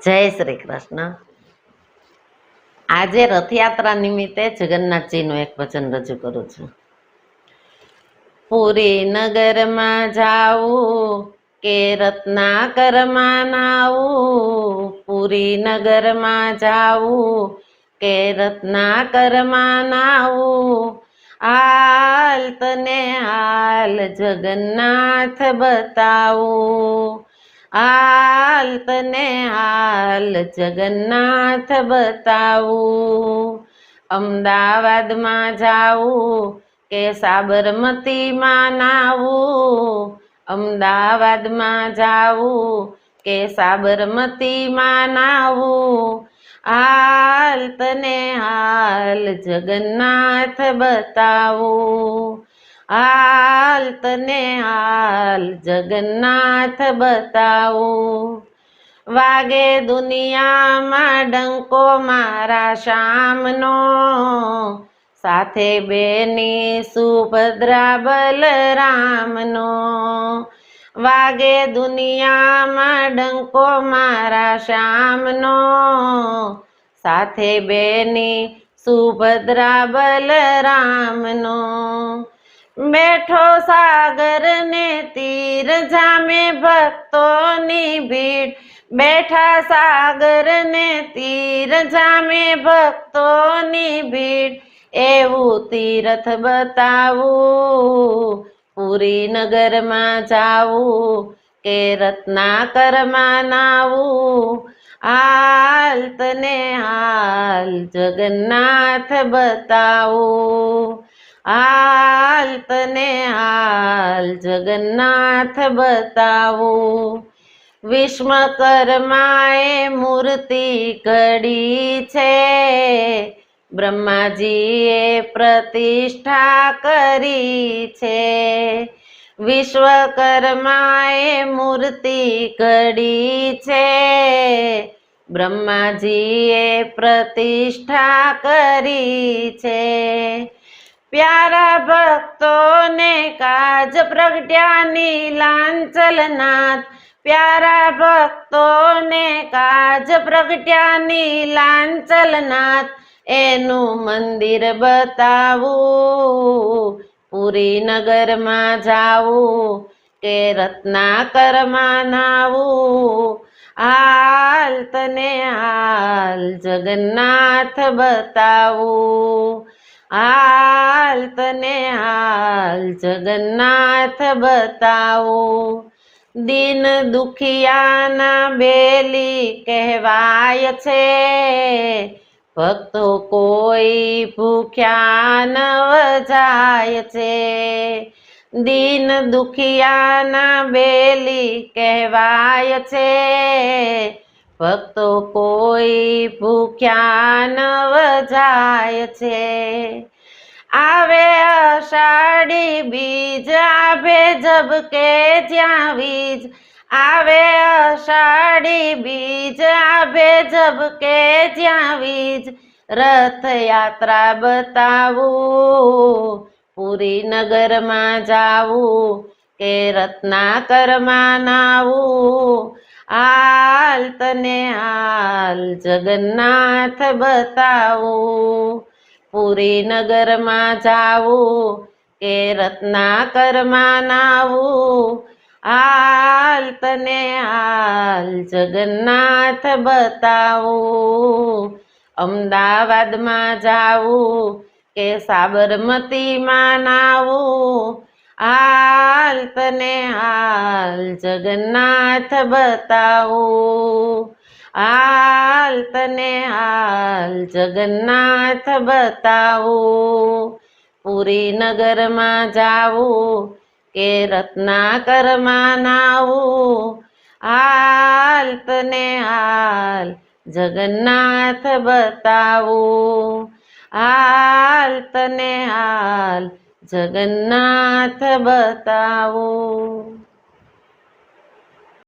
જય શ્રી કૃષ્ણ। આજે રથયાત્રા નિમિત્તે જગન્નાથજીનું એક વચન રજૂ કરું છું। પુરી નગરમાં જાવું કે રત્નાકરમાં નાવું, પુરી નગરમાં જાવું કે રત્નાકરમાં નાવું, હાલ તને હાલ જગન્નાથ બતાવું, હાલ તને હાલ જગન્નાથ બતાવું। અમદાવાદમાં જાવું કે સાબરમતીમાં નાવું, અમદાવાદમાં જાવું કે સાબરમતીમાં નાવું, હાલ તને હાલ જગન્નાથ બતાવું, હાલ તને હાલ જગન્નાથ બતાવું। વાગે દુનિયામાં ડંકો મારા શ્યામનો, સાથે બેની સુભદ્રા બલરામનો, વાગે દુનિયામાં ડંકો મારા શ્યામનો, સાથે બેની સુભદ્રા બલરામનો। બેઠો સાગર ને તીર જામે ભક્તોની ભીડ, બેઠા સાગર ને તીર જામે ભક્તોની ભીડ, એવું તીરથ બતાવું, પુરી નગરમાં જાવું કે રત્નાકરમાં નાવું, હાલ તને હાલ જગન્નાથ બતાવું, હાલ તને હાલ જગન્નાથ બતાવું। વિશ્વકર્માએ મૂર્તિ ઘડી છે, બ્રહ્માજીએ પ્રતિષ્ઠા કરી છે, વિશ્વકર્માએ મૂર્તિ ઘડી છે, બ્રહ્માજીએ પ્રતિષ્ઠા કરી છે। પ્યારા ભક્તોને કાજ પ્રગટ્યા નીલાંચલનાથ, પ્યારા ભક્તોને કાજ પ્રગટ્યા નીલાંચલનાથ, એનું મંદિર બતાવું, પુરી નગરમાં જાવું કે રત્નાકરમાં નાવું, હાલ તને હાલ જગન્નાથ બતાવું, હાલ તને હાલ જગન્નાથ બતાવું। દીન દુખિયાના બેલી કહેવાય છે, ભક્તો કોઈ ભૂખ્યા ન જાય છે, દીન દુખિયાના બેલી કહેવાય છે, ભક્તો કોઈ ભૂખ્યા ન જાય છે। આવે અષાઢી બીજ આભે ઝબકે જ્યાં વીજ, આવે અષાઢી બીજ આભે ઝબકે જ્યાં વીજ, રથયાત્રા બતાવું, પુરી નગરમાં જાવું કે રત્નાકરમાં નાવું, હાલ તને હાલ જગન્નાથ બતાવું, પુરી નગરમાં જાવું કે રત્નાકરમાં નાવું, હાલ તને હાલ જગન્નાથ બતાવું। અમદાવાદમાં જાવું કે સાબરમતીમાં નાવું, હાલ તને હાલ જગન્નાથ બતાવું, હાલ તને હાલ જગન્નાથ બતાવું। પુરી નગરમાં જાવું કે રત્નાકરમાં નાવું, હાલ તને હાલ જગન્નાથ બતાવું, હાલ તને હાલ જગન્નાથ બતાવું।